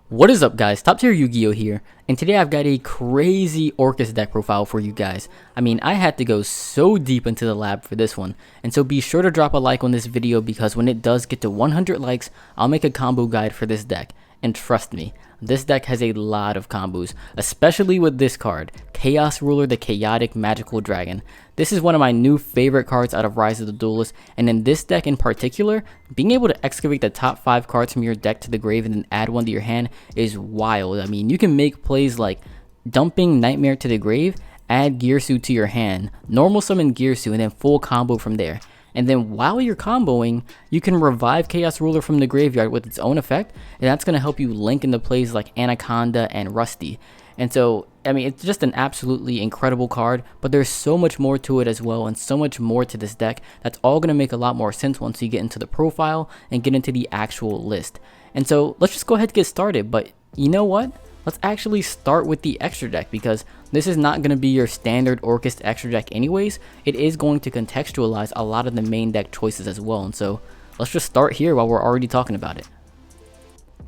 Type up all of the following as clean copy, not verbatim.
What is up, guys? TopTierYugioh here, and today I've got a crazy Orcust deck profile for you guys. I mean, I had to go so deep into the lab for this one, and so be sure to drop a like on this video because when it does get to 100 likes, I'll make a combo guide for this deck. And trust me, this deck has a lot of combos, especially with this card, Chaos Ruler, the Chaotic Magical Dragon. This is one of my new favorite cards out of Rise of the Duelist, and in this deck in particular, being able to excavate the top 5 cards from your deck to the grave and then add one to your hand is wild. I mean, you can make plays like dumping Nightmare to the grave, add Girsu to your hand, normal summon Girsu, and then full combo from there. And then while you're comboing, you can revive Chaos Ruler from the graveyard with its own effect, and that's going to help you link into plays like Anaconda and Rusty. And so, I mean, it's just an absolutely incredible card, but there's so much more to it as well, and so much more to this deck that's all going to make a lot more sense once you get into the profile and get into the actual list. And so, let's just go ahead and get started, but you know what? Let's actually start with the extra deck because this is not going to be your standard Orcust extra deck anyways. It is going to contextualize a lot of the main deck choices as well, and so let's just start here while we're already talking about it.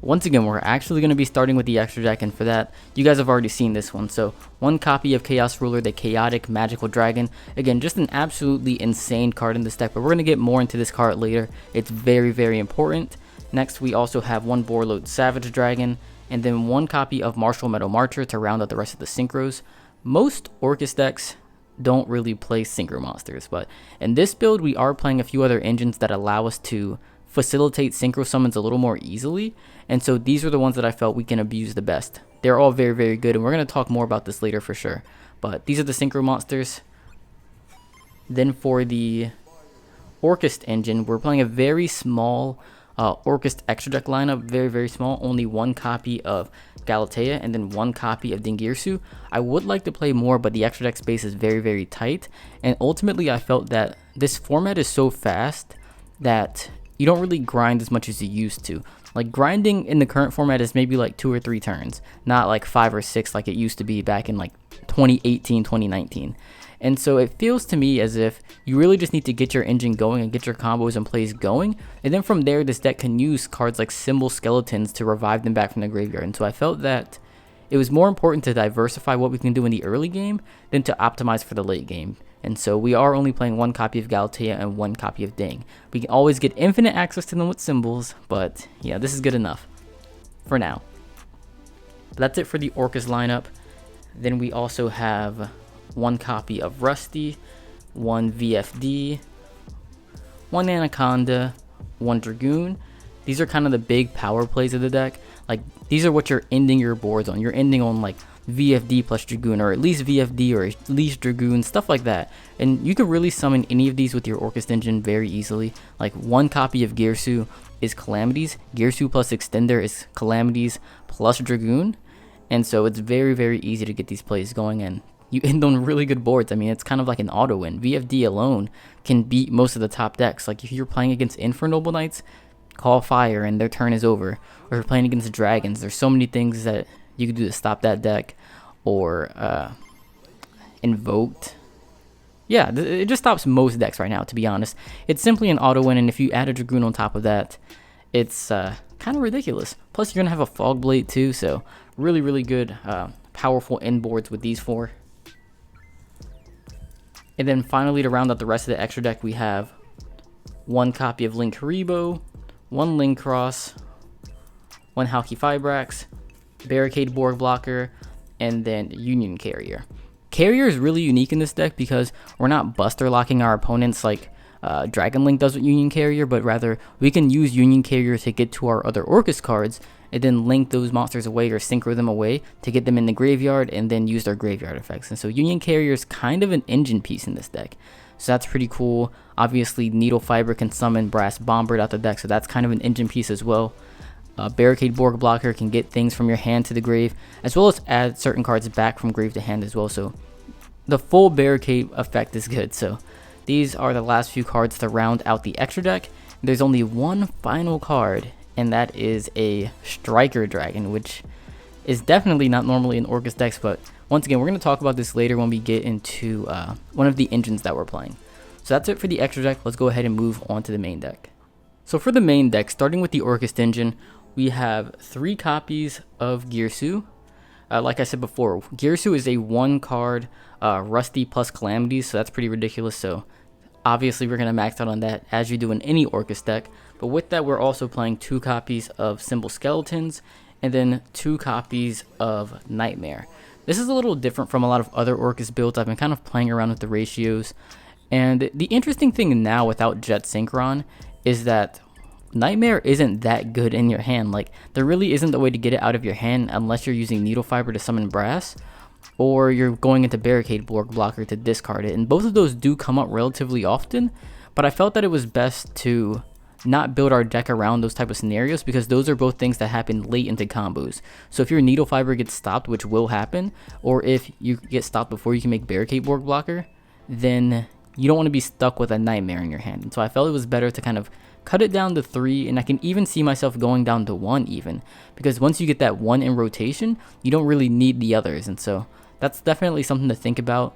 Once again, we're actually going to be starting with the extra deck, and for that, you guys have already seen this one. So, one copy of Chaos Ruler, the Chaotic Magical Dragon. Again, just an absolutely insane card in this deck, but we're going to get more into this card later. It's very, very important. Next, we also have one Borload Savage Dragon, and then one copy of Martial Metal Marcher to round out the rest of the synchros. Most Orcust decks don't really play synchro monsters, but in this build, we are playing a few other engines that allow us to facilitate synchro summons a little more easily, and so these are the ones that I felt we can abuse the best. They're all very, very good, and we're going to talk more about this later for sure, but these are the synchro monsters. Then for the Orcust Engine, we're playing a very small Orcust extra deck lineup, very, very small, only one copy of Galatea and then one copy of Dingirsu. I would like to play more, but the extra deck space is very, very tight, and ultimately I felt that this format is so fast that you don't really grind as much as you used to. Like, grinding in the current format is maybe like 2 or 3 turns, not like 5 or 6 like it used to be back in like 2018, 2019. And so it feels to me as if you really just need to get your engine going and get your combos and plays going. And then from there, this deck can use cards like Symbol Skeletons to revive them back from the graveyard. And so I felt that it was more important to diversify what we can do in the early game than to optimize for the late game. And so we are only playing one copy of Galatea and one copy of Ding. We can always get infinite access to them with symbols, but yeah, this is good enough for now. But that's it for the Orcust lineup. Then we also have one copy of Rusty, one VFD, one Anaconda, one Dragoon. These are kind of the big power plays of the deck. Like, these are what you're ending your boards on. You're ending on like VFD plus Dragoon, or at least VFD, or at least Dragoon, stuff like that. And you can really summon any of these with your Orcust Engine very easily. Like, one copy of Girsu is Calamities. Girsu plus Extender is Calamities plus Dragoon. And so it's very, very easy to get these plays going, and you end on really good boards. I mean, it's kind of like an auto win. VFD alone can beat most of the top decks. Like, if you're playing against Infernoble Knights, call fire and their turn is over. Or if you're playing against Dragons, there's so many things that you could do to stop that deck. Or Invoked. Yeah, it just stops most decks right now, to be honest. It's simply an auto win, and if you add a Dragoon on top of that, it's kind of ridiculous. Plus, you're going to have a Fog Blade too, so really, really good, powerful end boards with these 4. And then finally, to round out the rest of the extra deck, we have one copy of Link Haribo, one Link Cross, one Halki Fibrax, Barricade Borg Blocker, and then Union Carrier. Carrier is really unique in this deck because we're not buster locking our opponents like Dragon Link does with Union Carrier, but rather we can use Union Carrier to get to our other Orcust cards and then link those monsters away or synchro them away to get them in the graveyard and then use their graveyard effects. And so Union Carrier is kind of an engine piece in this deck. So that's pretty cool. Obviously, Needle Fiber can summon Brass Bombard out the deck, so that's kind of an engine piece as well. Barricade Borg Blocker can get things from your hand to the grave, as well as add certain cards back from grave to hand as well. So the full Barricade effect is good. So these are the last few cards to round out the extra deck. There's only one final card, and that is a Striker Dragon, which is definitely not normally in Orcust decks, but once again, we're going to talk about this later when we get into one of the engines that we're playing. So that's it for the extra deck. Let's go ahead and move on to the main deck. So for the main deck, starting with the Orcust Engine, we have 3 copies of Girsu. Like I said before, Girsu is a 1 card Rusty plus Calamities, so that's pretty ridiculous. So obviously we're going to max out on that as you do in any Orcust deck. But with that, we're also playing 2 copies of Symbol Skeletons and then 2 copies of Nightmare. This is a little different from a lot of other Orcust builds. I've been kind of playing around with the ratios. And the interesting thing now without Jet Synchron is that Nightmare isn't that good in your hand. Like, there really isn't a way to get it out of your hand unless you're using Needle Fiber to summon Brass, or you're going into Barricade Blocker to discard it. And both of those do come up relatively often, but I felt that it was best to not build our deck around those type of scenarios, because those are both things that happen late into combos. So if your Needle Fiber gets stopped, which will happen, or if you get stopped before you can make Barricade Blocker, then you don't want to be stuck with a Nightmare in your hand. And so I felt it was better to kind of cut it down to 3, and I can even see myself going down to 1 even, because once you get that 1 in rotation, you don't really need the others. And so that's definitely something to think about.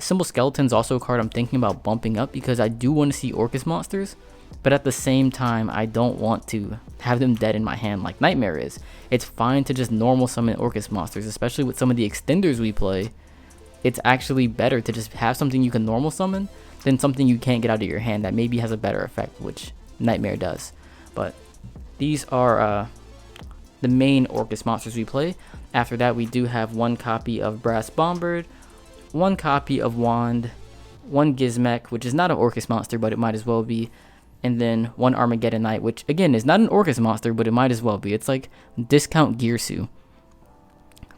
Symbol Skeleton's also a card I'm thinking about bumping up, because I do want to see Orcust monsters, but at the same time, I don't want to have them dead in my hand like Nightmare is. It's fine to just normal summon Orcust monsters, especially with some of the extenders we play. It's actually better to just have something you can normal summon than something you can't get out of your hand that maybe has a better effect, which Nightmare does. But these are the main Orcust monsters we play. After that, we do have 1 copy of Brass Bombard, 1 copy of Wand, 1 Gizmek, which is not an Orcust monster, but it might as well be, and then 1 Armageddon Knight, which again is not an Orcust monster, but it might as well be. It's like discount Girsu.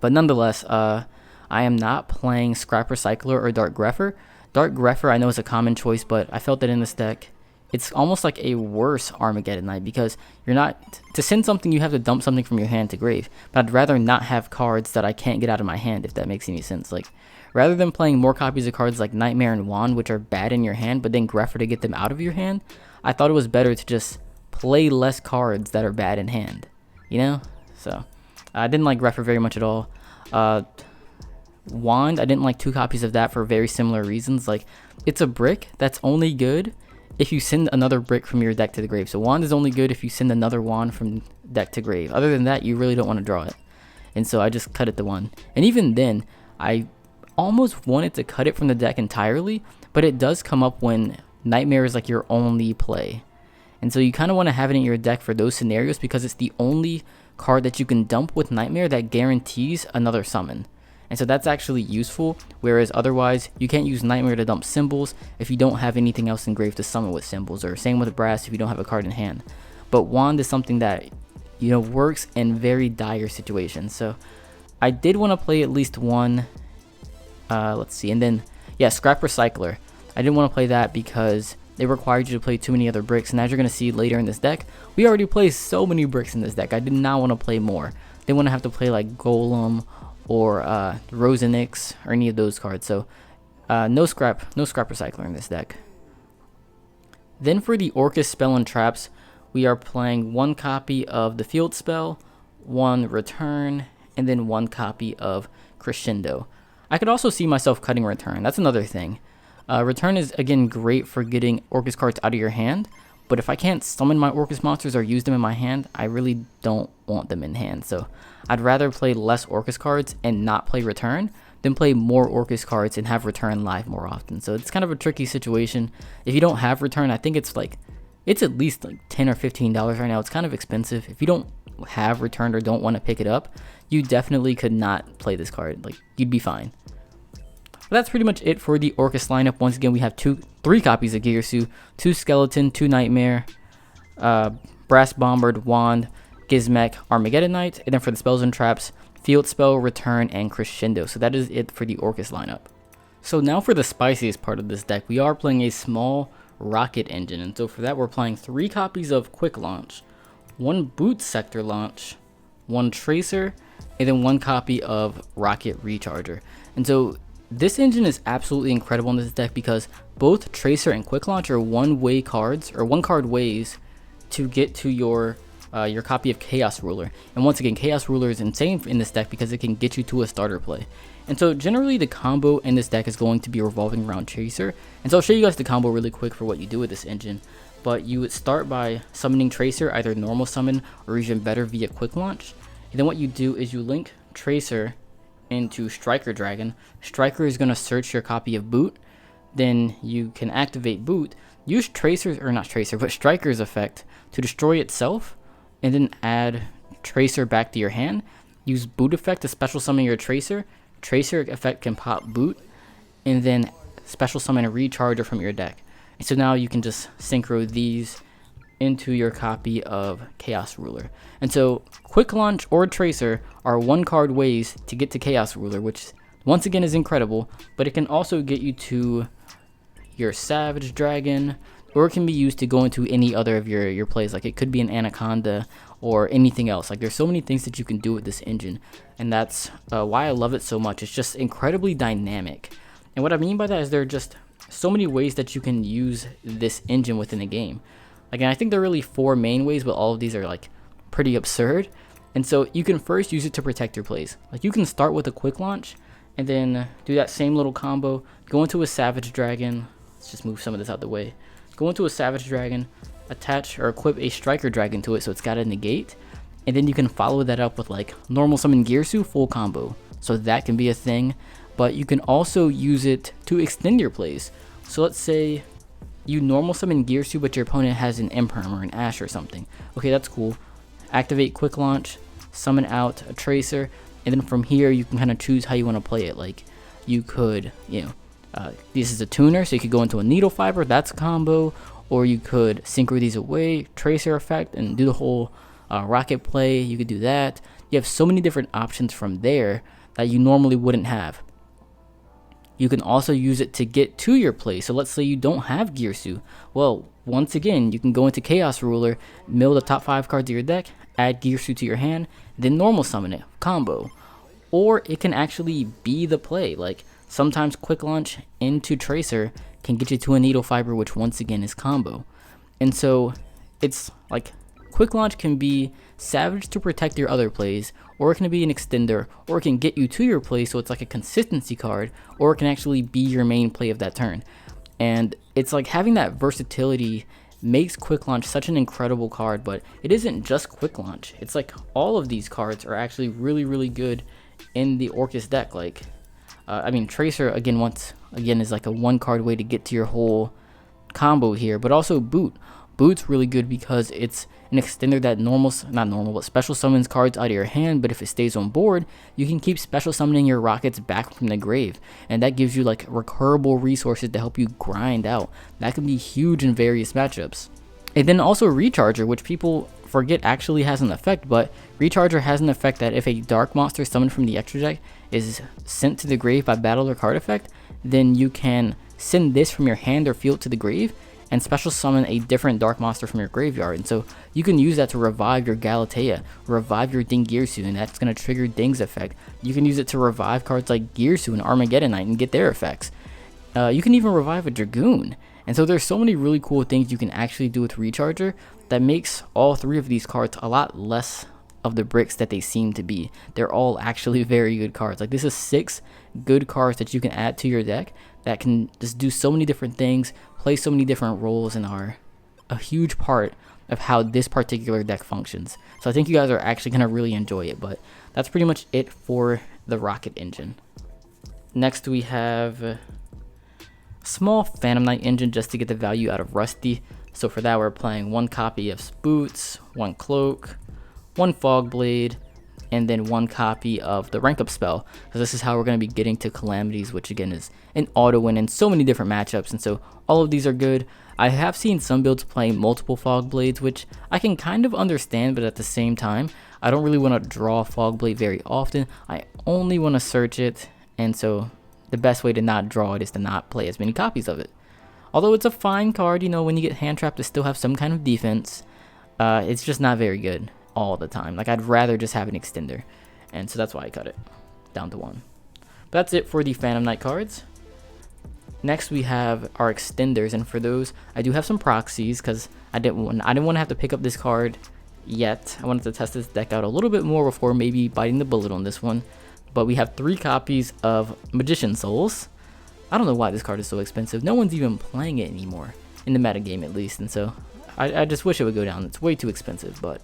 But nonetheless, I am not playing Scrap Recycler or Dark Greffer. Dark Greffer I know is a common choice, but I felt that in this deck, it's almost like a worse Armageddon Knight, because you're not, to send something you have to dump something from your hand to grave, but I'd rather not have cards that I can't get out of my hand, if that makes any sense. Like, rather than playing more copies of cards like Nightmare and Wand, which are bad in your hand, but then Greffer to get them out of your hand, I thought it was better to just play less cards that are bad in hand, you know? So, I didn't like Greffer very much at all. Wand, I didn't like 2 copies of that for very similar reasons. Like, it's a brick that's only good if you send another brick from your deck to the grave. So Wand is only good if you send another Wand from deck to grave. Other than that, you really don't want to draw it. And so I just cut it to 1. And even then, I almost wanted to cut it from the deck entirely, but it does come up when Nightmare is like your only play. And so you kind of want to have it in your deck for those scenarios, because it's the only card that you can dump with Nightmare that guarantees another summon. And so that's actually useful, whereas otherwise you can't use Nightmare to dump symbols if you don't have anything else in grave to summon with symbols, or same with Brass if you don't have a card in hand. But Wand is something that, you know, works in very dire situations. So I did want to play at least 1, let's see, and then yeah, Scrap Recycler. I didn't want to play that because it required you to play too many other bricks, and as you're going to see later in this deck, we already play so many bricks in this deck. I did not want to play more. Didn't want to have to play like Golem or Rosenix or any of those cards. So no scrap Recycler in this deck. Then for the Orcust Spell and Traps, we are playing 1 copy of the Field Spell, 1 Return, and then 1 copy of Crescendo. I could also see myself cutting Return. That's another thing. Return is again great for getting Orcust cards out of your hand, but if I can't summon my Orcust monsters or use them in my hand, I really don't want them in hand. So I'd rather play less Orcust cards and not play Return than play more Orcust cards and have Return live more often. So it's kind of a tricky situation. If you don't have Return, I think it's at least like $10 or $15 right now. It's kind of expensive. If you don't have Return or don't want to pick it up, you definitely could not play this card. Like, you'd be fine. But that's pretty much it for the Orcust lineup. Once again, we have 3 copies of Girsu, 2 Skeleton, 2 Nightmare, Brass Bombard, Wand, Gizmek, Armageddon Knight, and then for the Spells and Traps, Field Spell, Return, and Crescendo. So that is it for the Orcust lineup. So now for the spiciest part of this deck, we are playing a small Rokket Engine, and so for that we're playing 3 copies of Quick Launch, 1 Boot Sector Launch, 1 Tracer, and then 1 copy of Rocket Recharger. And so this engine is absolutely incredible in this deck, because both Tracer and Quick Launch are one-way cards, or 1-card ways to get to your copy of Chaos Ruler. And once again, Chaos Ruler is insane in this deck because it can get you to a starter play. And so generally the combo in this deck is going to be revolving around Tracer. And so I'll show you guys the combo really quick for what you do with this engine. but you would start by summoning Tracer, either normal summon or even better via quick launch. And then what you do is you link Tracer into Striker Dragon. Striker is going to search your copy of Boot. Then you can activate Boot, use Tracer's, or not Tracer, but Striker's effect to destroy itself, and then add Tracer back to your hand. Use Boot effect to special summon your Tracer. Tracer effect can pop Boot, and then special summon a Recharger from your deck. And so now you can just synchro these into your copy of Chaos Ruler. And so Quick Launch or Tracer are 1-card ways to get to Chaos Ruler, which once again is incredible, but it can also get you to your Savage Dragon, or it can be used to go into any other of your plays. Like it could be an Anaconda or anything else. Like there's so many things that you can do with this engine, and that's why I love it so much. It's just incredibly dynamic. And what I mean by that is there are just so many ways that you can use this engine within a game. Again, I think there are really 4 main ways, but all of these are like pretty absurd. And so you can first use it to protect your plays. Like you can start with a quick launch and then do that same little combo, go into a Savage Dragon. Let's just move some of this out the way. Go into a Savage Dragon, attach or equip a Striker Dragon to it so it's got a negate, and then you can follow that up with like normal summon Gearsu full combo. So that can be a thing, but you can also use it to extend your plays. So let's say you normal summon Gearsu, but your opponent has an Imperm or an Ash or something. Okay, that's cool. Activate Quick Launch, summon out a Tracer, and then from here you can kind of choose how you want to play it. Like you could, this is a tuner, so you could go into a Needle Fiber, that's a combo, or you could synchro these away, Tracer effect, and do the whole rocket play. You could do that. You have so many different options from there that you normally wouldn't have. You can also use it to get to your play. So let's say you don't have Gearsu. Well, once again, you can go into Chaos Ruler, mill the top 5 cards of your deck, add Gearsu to your hand, then normal summon it, combo. Or it can actually be the play. Like sometimes Quick Launch into Tracer can get you to a Needle Fiber, which once again is combo. And so it's like Quick Launch can be Savage to protect your other plays, or it can be an extender, or it can get you to your play, so it's like a consistency card, or it can actually be your main play of that turn. And it's like having that versatility makes Quick Launch such an incredible card, but it isn't just Quick Launch. It's like all of these cards are actually really, really good in the Orcust deck. Like, I mean, Tracer, again, is like a 1-card way to get to your whole combo here, but also Boot. Boot's really good because it's an extender that special summons cards out of your hand, but if it stays on board, you can keep special summoning your rockets back from the grave, and that gives you like recurable resources to help you grind out. That can be huge in various matchups. And then also Recharger, which people forget actually has an effect, but Recharger has an effect that if a dark monster summoned from the extra deck is sent to the grave by battle or card effect, then you can send this from your hand or field to the grave and special summon a different dark monster from your graveyard. And so you can use that to revive your Galatea, revive your Dingirsu, and that's going to trigger Ding's effect. You can use it to revive cards like Gearsu and Armageddon Knight and get their effects. You can even revive a Dragoon. And so there's so many really cool things you can actually do with Recharger that makes all 3 of these cards a lot less of the bricks that they seem to be. They're all actually very good cards. Like this is 6 good cards that you can add to your deck that can just do so many different things, play so many different roles, and are a huge part of how this particular deck functions. So I think you guys are actually going to really enjoy it, but that's pretty much it for the Rokket Engine. Next we have a small Phantom Knight engine just to get the value out of Rusty. So for that we're playing 1 copy of Boots, 1 Cloak, 1 Fog Blade, and then 1 copy of the rank up spell, because this is how we're going to be getting to Calamities, which again is an auto win in so many different matchups, and so all of these are good. I have seen some builds playing multiple Fog Blades, which I can kind of understand, but at the same time I don't really want to draw Fog Blade very often. I only want to search it, and so the best way to not draw it is to not play as many copies of it. Although it's a fine card, when you get hand trapped to still have some kind of defense, it's just not very good all the time. Like I'd rather just have an extender, and so that's why I cut it down to 1. But that's it for the Phantom Knight cards. Next we have our extenders, and for those I do have some proxies because I didn't want to have to pick up this card yet. I wanted to test this deck out a little bit more before maybe biting the bullet on this one. But we have 3 copies of Magician Souls. I don't know why this card is so expensive. No one's even playing it anymore, in the metagame at least, and so I just wish it would go down. It's way too expensive. But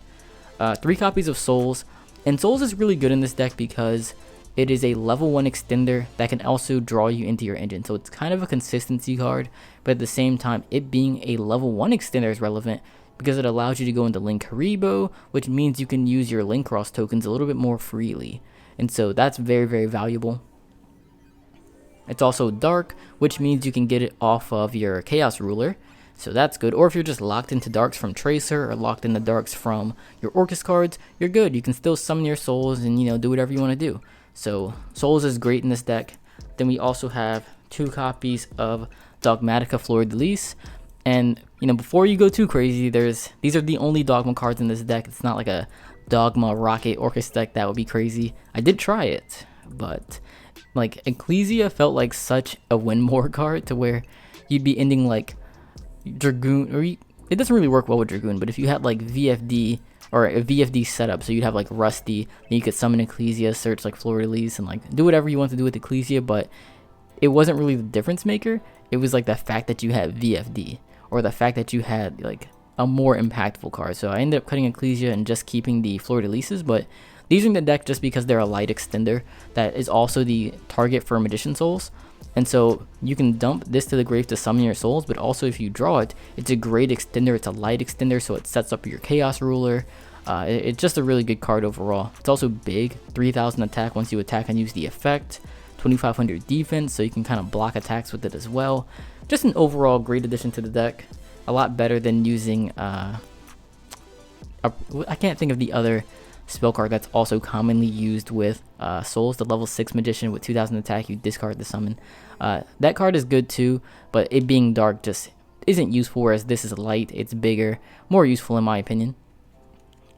3 copies of Souls. And Souls is really good in this deck because it is a level 1 extender that can also draw you into your engine. So it's kind of a consistency card, but at the same time, it being a level 1 extender is relevant because it allows you to go into Link Haribo, which means you can use your Link Cross tokens a little bit more freely. And so that's very, very valuable. It's also dark, which means you can get it off of your Chaos Ruler. So that's good. Or if you're just locked into darks from Tracer or locked into darks from your Orcust cards, you're good. You can still summon your souls and, do whatever you want to do. So Souls is great in this deck. Then we also have 2 copies of Dogmatica Fleur-de-Lis. And, before you go too crazy, these are the only Dogma cards in this deck. It's not like a Dogma Rokket Orcust deck. That would be crazy. I did try it, but like Ecclesia felt like such a win more card to where you'd be ending like Dragoon, or it doesn't really work well with Dragoon, but if you had like VFD or a VFD setup, so you'd have like Rusty, then you could summon Ecclesia, search like Fleur-de-Lis, and like do whatever you want to do with Ecclesia, but it wasn't really the difference maker. It was like the fact that you had VFD, or the fact that you had like a more impactful card. So I ended up cutting Ecclesia and just keeping the Fleur-de-Lises, but these are in the deck just because they're a light extender that is also the target for Magician Souls. And so you can dump this to the grave to summon your souls, but also if you draw it, it's a great extender. It's a light extender, so it sets up your Chaos Ruler. It's just a really good card overall. It's also big, 3,000 attack once you attack and use the effect, 2,500 defense, so you can kind of block attacks with it as well. Just an overall great addition to the deck. A lot better than using, I can't think of the other spell card that's also commonly used with Souls, the level 6 Magician with 2,000 attack, you discard the summon. That card is good too, but it being dark just isn't useful, whereas this is light, it's bigger, more useful in my opinion.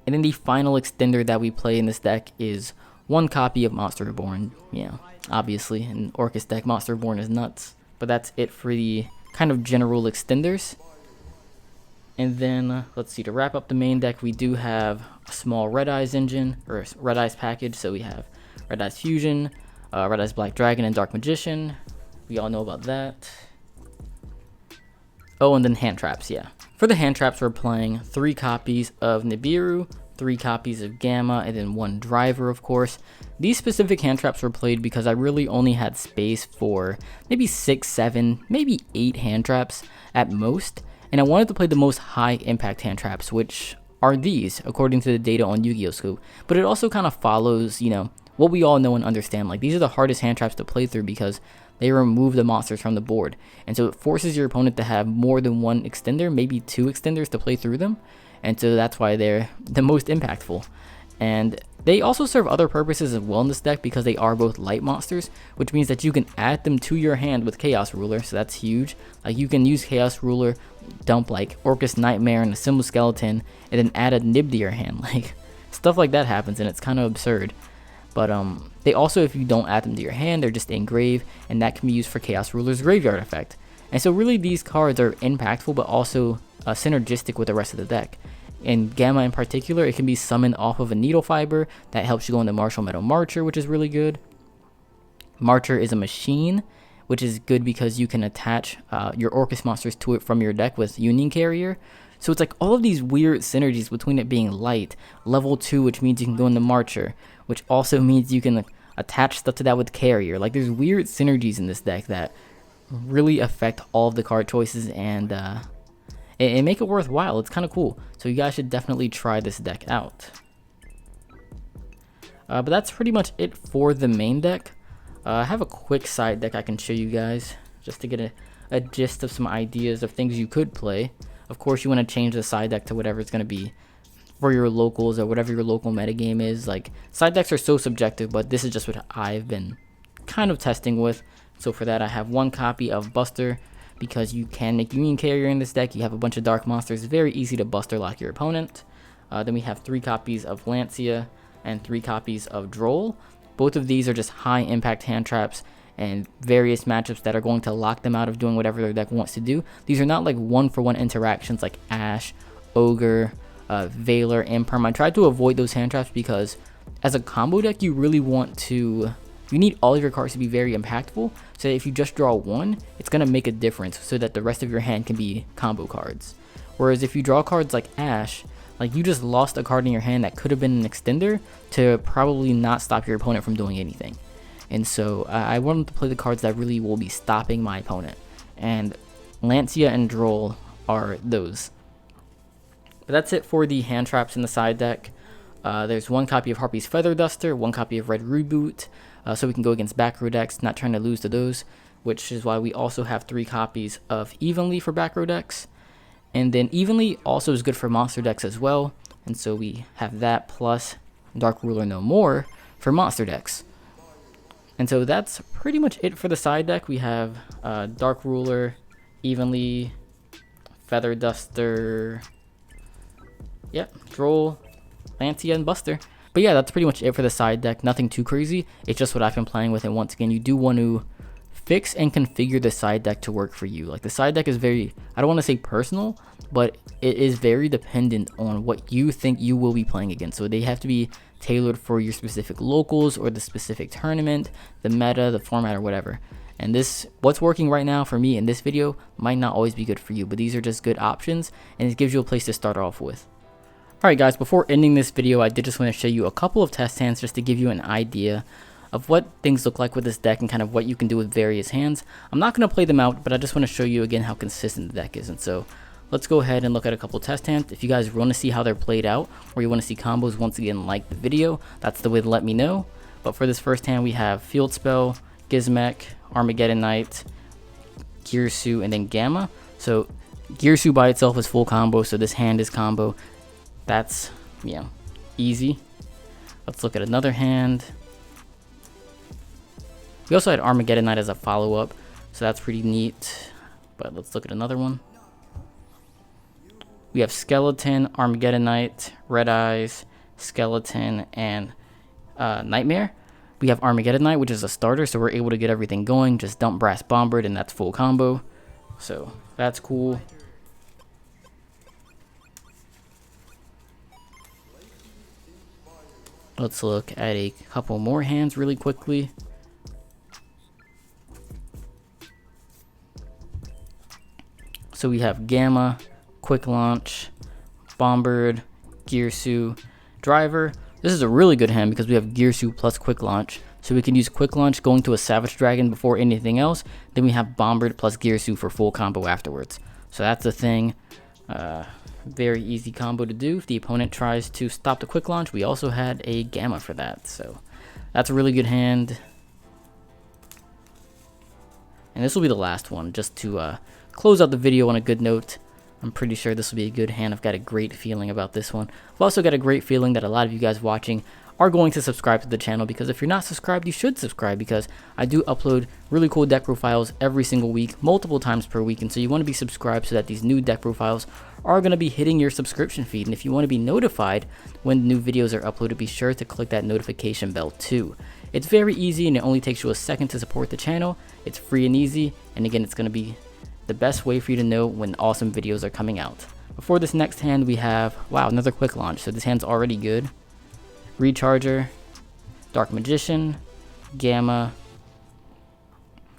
And then the final extender that we play in this deck is 1 copy of Monster Reborn. Yeah, obviously, in Orcust deck, Monster Reborn is nuts. But that's it for the kind of general extenders. And then, let's see, to wrap up the main deck, we do have a small Red Eyes engine, or Red Eyes package. So we have Red Eyes Fusion, Red Eyes Black Dragon, and Dark Magician. We all know about that. Oh, and then hand traps, yeah. For the hand traps, we're playing 3 copies of Nibiru, 3 copies of Gamma, and then 1 driver, of course. These specific hand traps were played because I really only had space for maybe 6, 7, maybe 8 hand traps at most. And I wanted to play the most high impact hand traps, which are these, according to the data on Yu-Gi-Oh! Scope. But it also kind of follows, what we all know and understand. Like, these are the hardest hand traps to play through because they remove the monsters from the board. And so it forces your opponent to have more than 1 extender, maybe 2 extenders to play through them. And so that's why they're the most impactful. And they also serve other purposes as well in this deck because they are both light monsters, which means that you can add them to your hand with Chaos Ruler, so that's huge. Like, you can use Chaos Ruler, dump like Orcust Nightmare and a Symbol Skeleton, and then add a Nib to your hand. Like, stuff like that happens, and it's kind of absurd. But they also, if you don't add them to your hand, they're just engrave, and that can be used for Chaos Ruler's graveyard effect. And so really these cards are impactful, but also synergistic with the rest of the deck. In Gamma in particular, it can be summoned off of a Needle Fiber that helps you go into Martial Metal Marcher, which is really good. Marcher is a machine, which is good because you can attach your Orcust monsters to it from your deck with Union Carrier. So it's like all of these weird synergies between it being light, level 2, which means you can go into Marcher, which also means you can attach stuff to that with Carrier. Like, there's weird synergies in this deck that really affect all of the card choices and and make it worthwhile. It's kind of cool. So you guys should definitely try this deck out. But that's pretty much it for the main deck. I have a quick side deck I can show you guys just to get a gist of some ideas of things you could play. Of course, you want to change the side deck to whatever it's going to be for your locals or whatever your local metagame is. Like, side decks are so subjective, but this is just what I've been kind of testing with. So for that, I have 1 copy of Buster because you can make Union Carrier in this deck. You have a bunch of dark monsters. Very easy to Buster lock your opponent. Then we have 3 copies of Lancia and 3 copies of Droll. Both of these are just high impact hand traps and various matchups that are going to lock them out of doing whatever their deck wants to do. These are not like 1-for-1 interactions like Ash, Ogre, Veiler, and Perm. I tried to avoid those hand traps because as a combo deck, you really want to... You need all of your cards to be very impactful, so that if you just draw 1, it's going to make a difference so that the rest of your hand can be combo cards. Whereas if you draw cards like Ash, like you just lost a card in your hand that could have been an extender to probably not stop your opponent from doing anything. And so I wanted to play the cards that really will be stopping my opponent. And Lancia and Droll are those. But that's it for the hand traps in the side deck. There's one copy of Harpy's Feather Duster, one copy of Red Reboot, so we can go against back row decks, not trying to lose to those, which is why we also have 3 copies of Evenly for back row decks. And then Evenly also is good for monster decks as well, and so we have that plus Dark Ruler No More for monster decks. And so that's pretty much it for the side deck. We have Dark Ruler, Evenly, Feather Duster, yep, Droll, Lancia, and Buster. But yeah, that's pretty much it for the side deck. Nothing too crazy. It's just what I've been playing with. And once again, you do want to fix and configure the side deck to work for you. Like the side deck is very, I don't want to say personal, but it is very dependent on what you think you will be playing against. So they have to be tailored for your specific locals or the specific tournament, the meta, the format, or whatever. And this, what's working right now for me in this video might not always be good for you, but these are just good options, and it gives you a place to start off with. Alright guys, before ending this video, I did just want to show you a couple of test hands just to give you an idea of what things look like with this deck and kind of what you can do with various hands. I'm not going to play them out, but I just want to show you again how consistent the deck is. And so let's go ahead and look at a couple test hands. If you guys want to see how they're played out, or you want to see combos, once again, like the video, that's the way to let me know. But for this first hand, we have Field Spell, Gizmek, Armageddon Knight, Girsu, and then Gamma. So Girsu by itself is full combo, so this hand is combo. That's, you know, easy. Let's look at another hand. We also had Armageddon Knight as a follow-up, so that's pretty neat. But let's look at another one. We have Skeleton, Armageddon Knight, Red Eyes, Skeleton, and Nightmare. We have Armageddon Knight, which is a starter, so we're able to get everything going. Just dump Brass Bombard, and that's full combo. So that's cool. Let's look at a couple more hands really quickly. So we have Gamma, Quick Launch, Bombard, Girsu, Driver. This is a really good hand because we have Girsu plus Quick Launch. So we can use Quick Launch going to a Savage Dragon before anything else. Then we have Bombard plus Girsu for full combo afterwards. So that's the thing. Very easy combo to do. If the opponent tries to stop the Quick Launch, we also had a Gamma for that. So that's a really good hand. And this will be the last one, just to close out the video on a good note. I'm pretty sure this will be a good hand. I've got a great feeling about this one. I've also got a great feeling that a lot of you guys watching are going to subscribe to the channel, because if you're not subscribed, you should subscribe, because I do upload really cool deck profiles every single week, multiple times per week, and so you want to be subscribed so that these new deck profiles are going to be hitting your subscription feed. And if you want to be notified when new videos are uploaded, be sure to click that notification bell too. It's very easy, and it only takes you a second to support the channel. It's free and easy, and again, it's going to be the best way for you to know when awesome videos are coming out. Before this next hand, we have, wow, another Quick Launch, so this hand's already good. Recharger, Dark Magician, Gamma,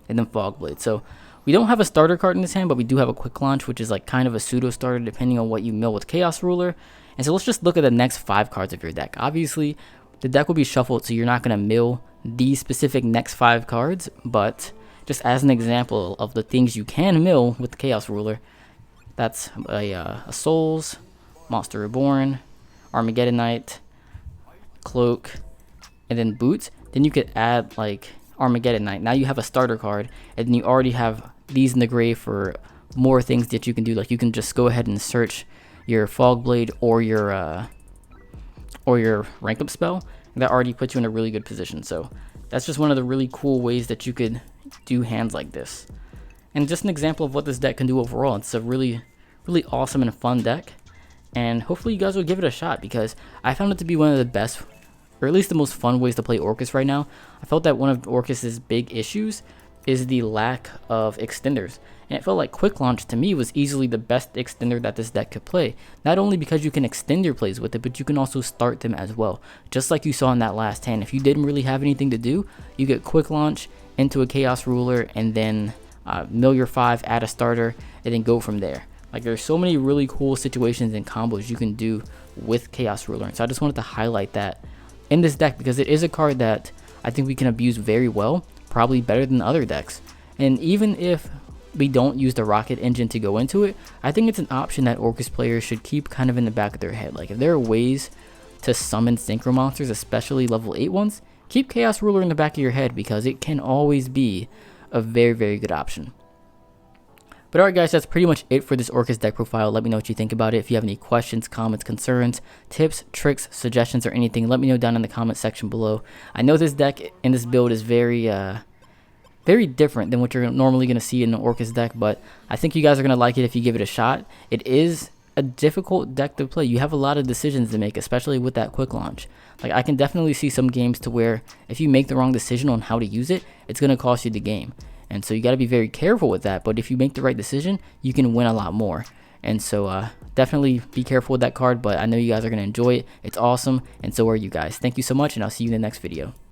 and then Fogblade. So we don't have a starter card in this hand, but we do have a Quick Launch, which is like kind of a pseudo starter depending on what you mill with Chaos Ruler. And so let's just look at the next 5 cards of your deck. Obviously, the deck will be shuffled, so you're not going to mill these specific next 5 cards, but just as an example of the things you can mill with the Chaos Ruler, that's a Souls, Monster Reborn, Armageddon Knight, Cloak, and then Boots. Then you could add like Armageddon Knight. Now you have a starter card, and then you already have these in the grave for more things that you can do. Like you can just go ahead and search your Fogblade or your rank up spell. That already puts you in a really good position. So that's just one of the really cool ways that you could do hands like this. And just an example of what this deck can do overall. It's a really, really awesome and fun deck. And hopefully you guys will give it a shot, because I found it to be one of the best, or at least the most fun ways to play Orcust right now. I felt that one of Orcust's big issues is the lack of extenders. And it felt like Quick Launch to me was easily the best extender that this deck could play. Not only because you can extend your plays with it, but you can also start them as well. Just like you saw in that last hand. If you didn't really have anything to do, you get Quick Launch into a Chaos Ruler, and then mill your 5, add a starter, and then go from there. Like there's so many really cool situations and combos you can do with Chaos Ruler. And so I just wanted to highlight that in this deck because it is a card that I think we can abuse very well, probably better than other decks. And even if we don't use the Rokket Engine to go into it, I think it's an option that Orcust players should keep kind of in the back of their head. Like if there are ways to summon synchro monsters, especially level 8 ones, keep Chaos Ruler in the back of your head because it can always be a very, very good option. But alright guys, that's pretty much it for this Orcust deck profile. Let me know what you think about it. If you have any questions, comments, concerns, tips, tricks, suggestions, or anything, let me know down in the comment section below. I know this deck in this build is very different than what you're normally going to see in the Orcust deck, but I think you guys are going to like it if you give it a shot. It is a difficult deck to play. You have a lot of decisions to make, especially with that quick launch. Like I can definitely see some games to where if you make the wrong decision on how to use it, it's going to cost you the game. And so you got to be very careful with that. But if you make the right decision, you can win a lot more. And so definitely be careful with that card. But I know you guys are going to enjoy it. It's awesome. And so are you guys. Thank you so much. And I'll see you in the next video.